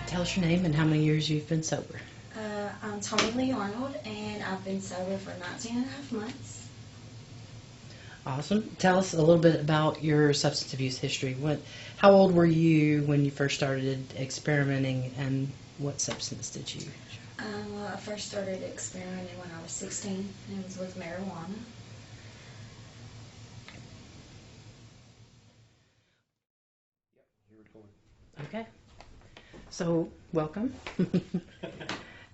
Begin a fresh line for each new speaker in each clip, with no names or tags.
Tell us your name and how many years you've been sober.
I'm Tony Lee Arnold, and I've been sober for 19 and a half months.
Awesome. Tell us a little bit about your substance abuse history. How old were you when you first started experimenting, and what substance did you?
I first started experimenting when I was 16, and it was with marijuana.
Okay. So, welcome.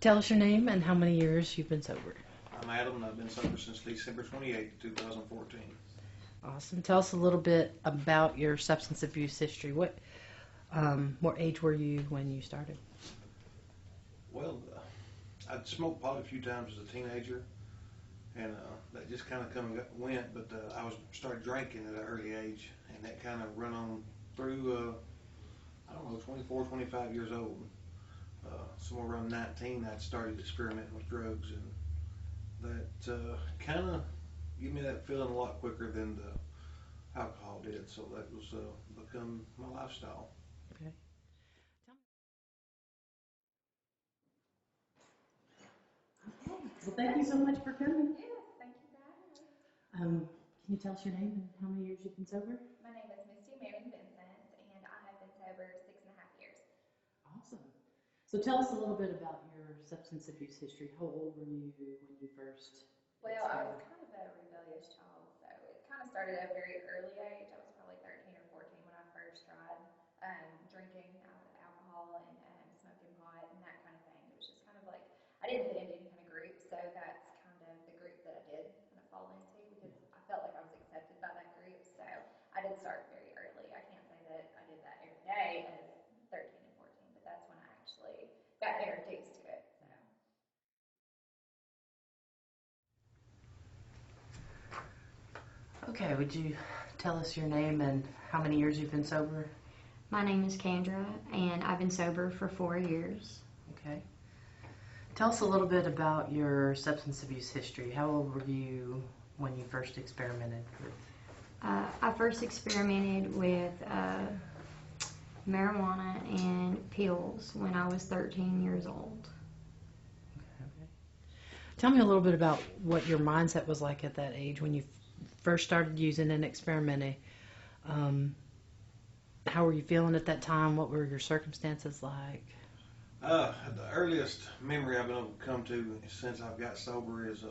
Tell us your name and how many years you've been sober.
I'm Adam, and I've been sober since December 28, 2014.
Awesome. Tell us a little bit about your substance abuse history. What age were you when you started?
Well, I'd smoked pot a few times as a teenager, and that just kind of went, but I started drinking at an early age, and that kind of run on through, I don't know, 24, 25 years old. Somewhere around 19, I'd started experimenting with drugs, and that kind of gave me that feeling a lot quicker than the alcohol did, so that was become my lifestyle.
Okay. Okay. Well, thank you so much for coming.
Yes, thank you for having me.
Can you tell us your name and how many years you've been sober?
My name is Misty Marion Vincent, and I have been sober 6.5 years.
Awesome. So tell us a little bit about your substance abuse history. How old were you when you first?
Well, I was kind of a rebellious child, so it kind of started at a very early age. I was probably 13 or 14 when I first tried drinking alcohol and smoking pot and that kind of thing. It was just kind of like I didn't fit into any kind of group, so that's kind of the group that I did kind of fall into because I felt like I was accepted by that group. So I did start very early. I can't say that I did that every day as 13 and 14, but that's when I actually got introduced to it. So.
Okay, would you tell us your name and how many years you've been sober?
My name is Kendra, and I've been sober for 4 years.
Okay. Tell us a little bit about your substance abuse history. How old were you when you first experimented with?
I first experimented with marijuana and pills when I was 13 years old.
Okay. Tell me a little bit about what your mindset was like at that age when you first started using and experimenting. How were you feeling at that time? What were your circumstances like?
The earliest memory I've been able to come to since I've got sober is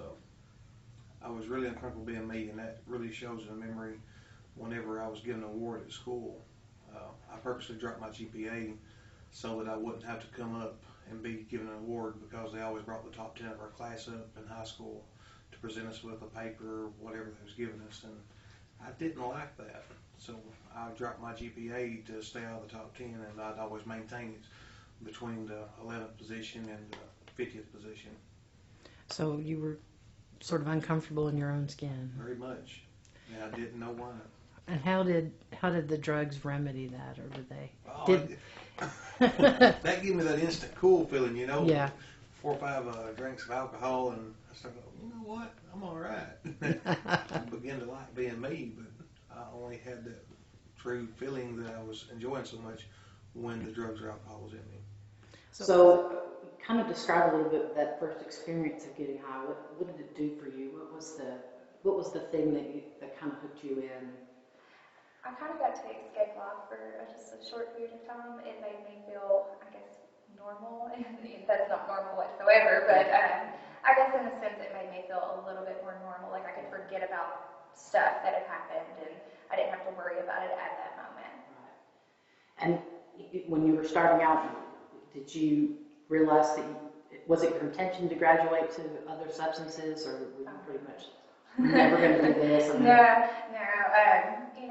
I was really uncomfortable being me, and that really shows in the memory whenever I was given an award at school. I purposely dropped my GPA so that I wouldn't have to come up and be given an award because they always brought the top 10 of our class up in high school to present us with a paper or whatever they was giving us, and I didn't like that. So I dropped my GPA to stay out of the top 10, and I'd always maintain it between the 11th position and the 50th position.
So you were sort of uncomfortable in your own skin.
Very much. And I didn't know why.
And how did the drugs remedy that, or did they?
That gave me that instant cool feeling, you know.
Yeah.
4 or 5 drinks of alcohol, and I started going, you know what? I'm all right. I began to like being me, but I only had that true feeling that I was enjoying so much when the drugs or alcohol was in me.
So kind of describe a little bit that first experience of getting high. What did it do for you? What was the thing that kind of hooked you in?
I kind of got to escape life for just a short period of time. It made me feel, I guess, normal, and that's not normal whatsoever, but I guess in a sense it made me feel a little bit more normal, like I could forget about stuff that had happened, and I didn't have to worry about it at that moment.
Right. And when you were starting out, did you realize was it your intention to graduate to other substances, or were you pretty much never going to do this?
No.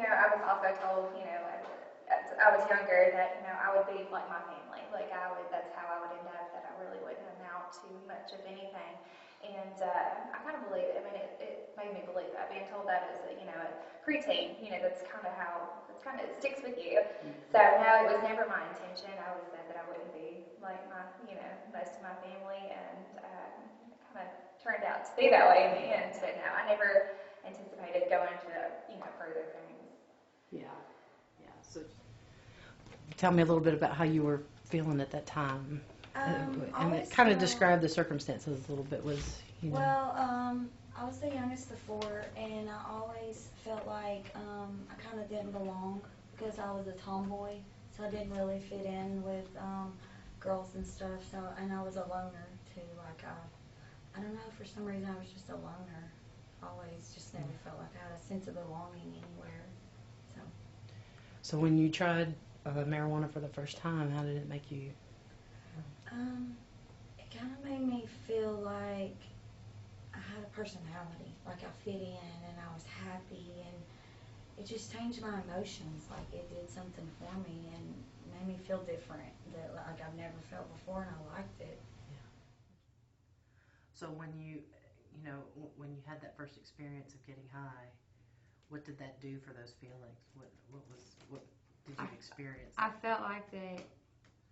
I was also told, as I was younger, that I would be like my family. Like that's how I would end up. That I really wouldn't amount to much of anything. And I kind of believe it. I mean, it made me believe that. Being told that as a preteen, that's kind of how it sticks with you. So no, it was never my intention. I always said that I wouldn't be like my most of my family, and kind of turned out to be that way in the end. But no, I never anticipated going to further things.
Yeah. So tell me a little bit about how you were feeling at that time? And
always
kind of
feel-
describe the circumstances a little bit. Was
Well, I was the youngest of four, and I always felt like I kind of didn't belong because I was a tomboy, so I didn't really fit in with girls and stuff. So, and I was a loner too. Like I don't know, for some reason I was just a loner. Always just never felt like I had a sense of belonging anywhere.
So when you tried marijuana for the first time, how did it make you?
It kind of made me feel like I had a personality, like I fit in and I was happy, and it just changed my emotions. Like it did something for me and made me feel different, that like I've never felt before, and I liked it.
So when when you had that first experience of getting high, what did that do for those feelings? What did you experience?
I felt like that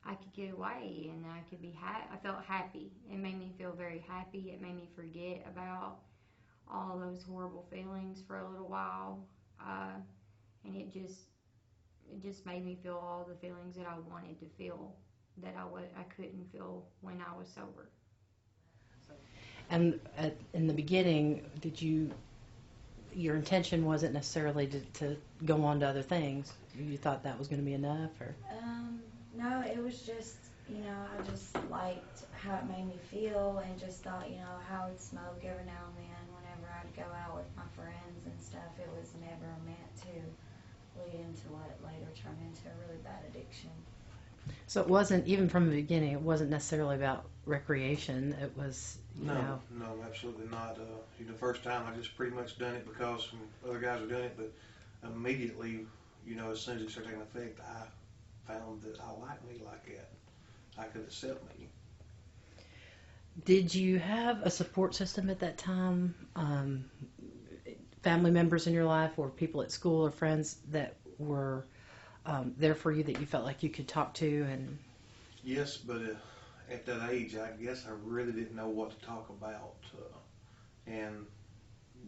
I could get away and I could be I felt happy. It made me feel very happy. It made me forget about all those horrible feelings for a little while, and it just made me feel all the feelings that I wanted to feel that I couldn't feel when I was sober.
And in the beginning, your intention wasn't necessarily to go on to other things? You thought that was going to be enough, or?
No, it was just, I just liked how it made me feel, and just thought, how I would smoke every now and then whenever I'd go out with my friends and stuff. It was never meant to lead into what later turned into a really bad addiction.
So it wasn't, even from the beginning, it wasn't necessarily about recreation. It was,
No, absolutely not. The first time I just pretty much done it because some other guys were doing it, but immediately, as soon as it started taking effect, I found that I liked me like that. I could accept me.
Did you have a support system at that time? Family members in your life, or people at school, or friends that were there for you that you felt like you could talk to? And
Yes, but at that age, I guess I really didn't know what to talk about, and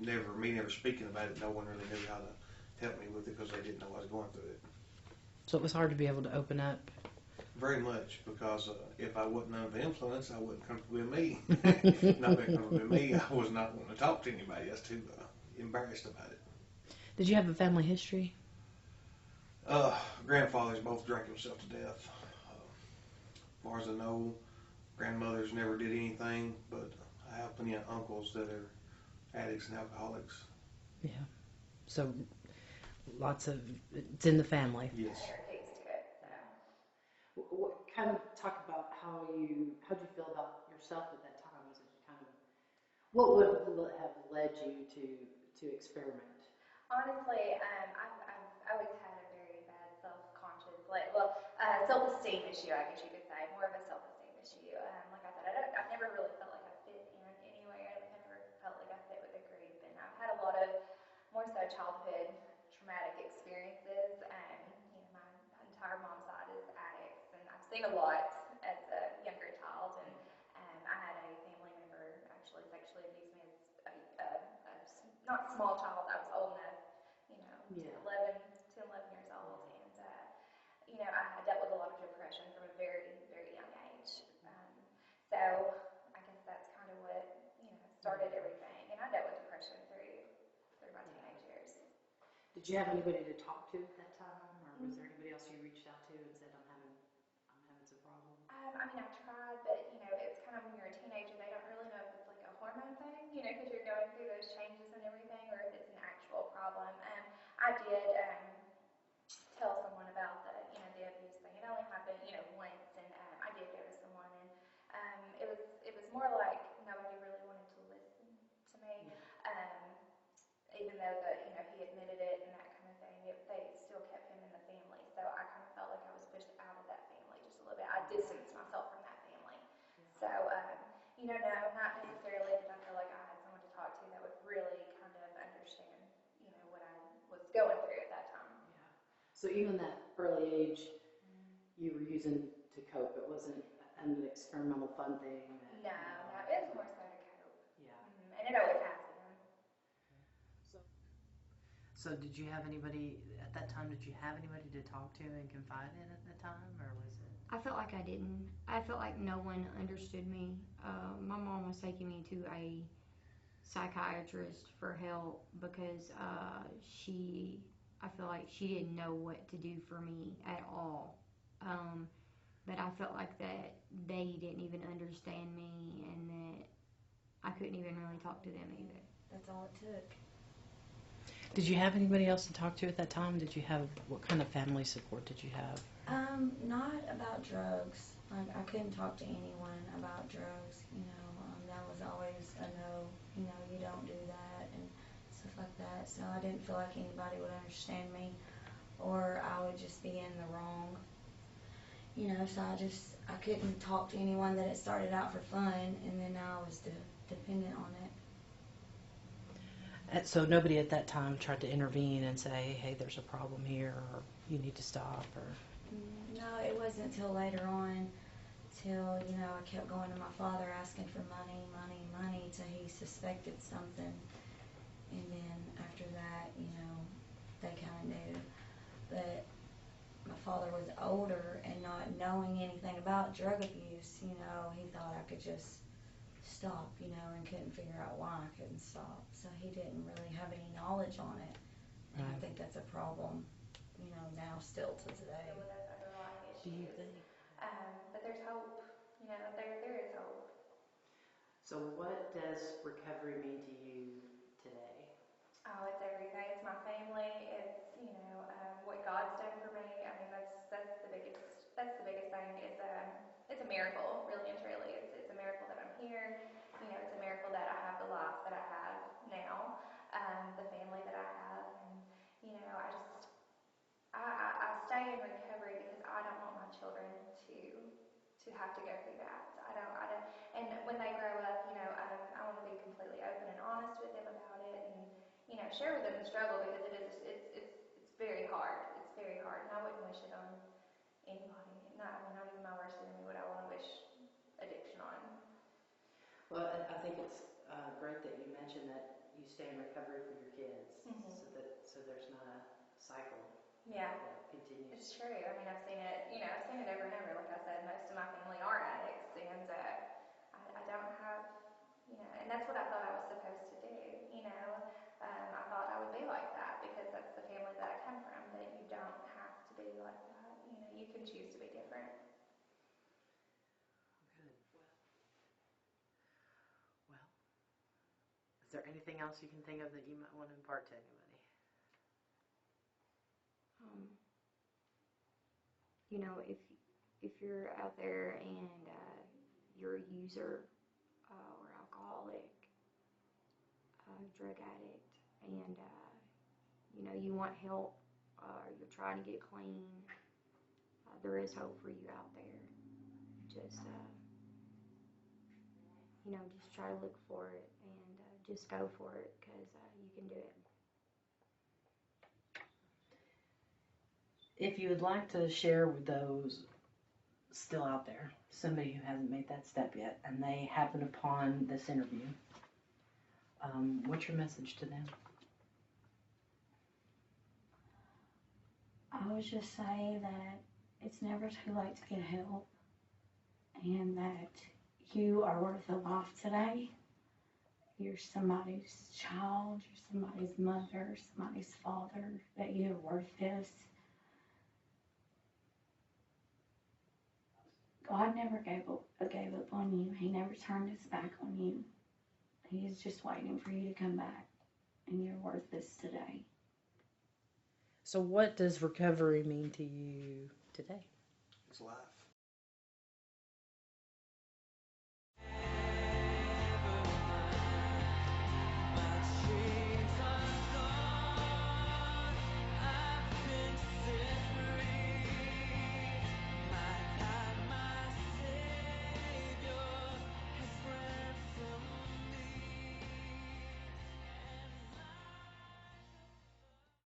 never speaking about it, no one really knew how to help me with it because they didn't know I was going through it.
so it was hard to be able to open up.
Very much, because if I wasn't under the influence, I wasn't comfortable with me. Not being comfortable with me, I was not wanting to talk to anybody. I was too embarrassed about it.
Did you have a family history?
Grandfathers both drank himself to death. As far as I know, grandmothers never did anything, but I have plenty of uncles that are addicts and alcoholics.
Yeah. So it's in the family.
Yes.
Takes to it, so.
What kind of talk about how'd you feel about yourself at that time? Was it kind of, what would have led you to experiment?
Honestly, I've always had a very bad self-conscious, self-esteem issue, I guess you could say, more of a self-esteem issue. Like I said, I've never really felt like I fit in anywhere. I've never felt like I fit with a group, and I've had a lot of more so childhood traumatic experiences. My entire mom's side is addicts, and I've seen a lot as a younger child, and I had a family member actually sexually abuse me as a not small child. I was old enough, 10, 11 years old, and I dealt with a lot of depression from a very, very young age. So I guess that's kind of what started everything, and I dealt with depression through my teenage years.
Did you have anybody to talk to at that time, or was there anybody else you reached out to and said, I'm having some problems?
I tried, but it's kind of when you're a teenager, they don't really know if it's like a hormone thing, because you're going through those changes and everything, or if it's an actual problem. I did tell someone about the abuse thing. It only happened once, and I did go to someone, and it was more like nobody really wanted to listen to me. Even though he admitted it and that kind of thing, they still kept him in the family. So I kind of felt like I was pushed out of that family just a little bit. I distanced myself from that family. So no, not necessarily did I feel like I had someone to talk to that would really kind of understand what I was going through at that time.
Yeah. So even that early age, you were using to cope. It wasn't an experimental fun thing.
No, it was more so to cope.
Yeah.
And it always has been.
So did you have anybody, at that time, did you have anybody to talk to and confide in at that time, or was it?
I felt like I didn't. I felt like no one understood me. My mom was taking me to a psychiatrist for help because I feel like she didn't know what to do for me at all. But I felt like that they didn't even understand me and that I couldn't even really talk to them either.
That's all it took.
Did you have anybody else to talk to at that time? What kind of family support did you have?
Not about drugs. Like, I couldn't talk to anyone about drugs, that was always a no, you don't do that and stuff like that. So I didn't feel like anybody would understand me or I would just be in the wrong. So I couldn't talk to anyone that it started out for fun and then now I was dependent on it.
So nobody at that time tried to intervene and say, hey, there's a problem here, or you need to stop, or?
No, it wasn't until later on, till, I kept going to my father asking for money, till he suspected something. And then after that, they kind of knew. But my father was older and not knowing anything about drug abuse, he thought I could just stop, and couldn't figure out why I couldn't stop. So he didn't really have any knowledge on it. And I think that's a problem, now still to today.
With those underlying issues.
Do you think?
But there's hope. There is hope.
So what does recovery mean to you today?
Oh, it's everything. It's my family. It's what God's done for me. I mean, that's the biggest thing. It's a miracle, really and truly. It's a miracle that I'm here. It's a miracle that I have the life that I have now, the family that I have, and I stay in recovery because I don't want my children to have to go through that. I don't. And when they grow up, I want to be completely open and honest with them about it, and share with them the struggle because it's very hard. It's very hard, and I wouldn't wish it on anybody. Not even my worst enemy would I want to wish addiction on.
Well, I think it's great that you mentioned that you stay in recovery for your kids, so there's not a cycle.
Yeah.
That continues.
It's true. I mean, I've seen it over and over. Like I said, most of my family are addicts, and I don't have, and that's what I thought I was supposed to do. I thought I would be like that because that's the family that I come from. But you don't have to be like that. You can choose to be different.
Good. Well, is there anything else you can think of that you might want to impart to anybody?
If you're out there and you're a user or alcoholic, drug addict, and you want help, you're trying to get clean, there is hope for you out there. Just just try to look for it and just go for it because you can do it.
If you would like to share with those still out there, somebody who hasn't made that step yet, and they happen upon this interview, what's your message to them?
I would just say that it's never too late to get help and that you are worth a life today. You're somebody's child, you're somebody's mother, somebody's father, that you're worth this. God never gave up on you. He never turned his back on you. He is just waiting for you to come back, and you're worth this today.
So what does recovery mean to you today?
It's life.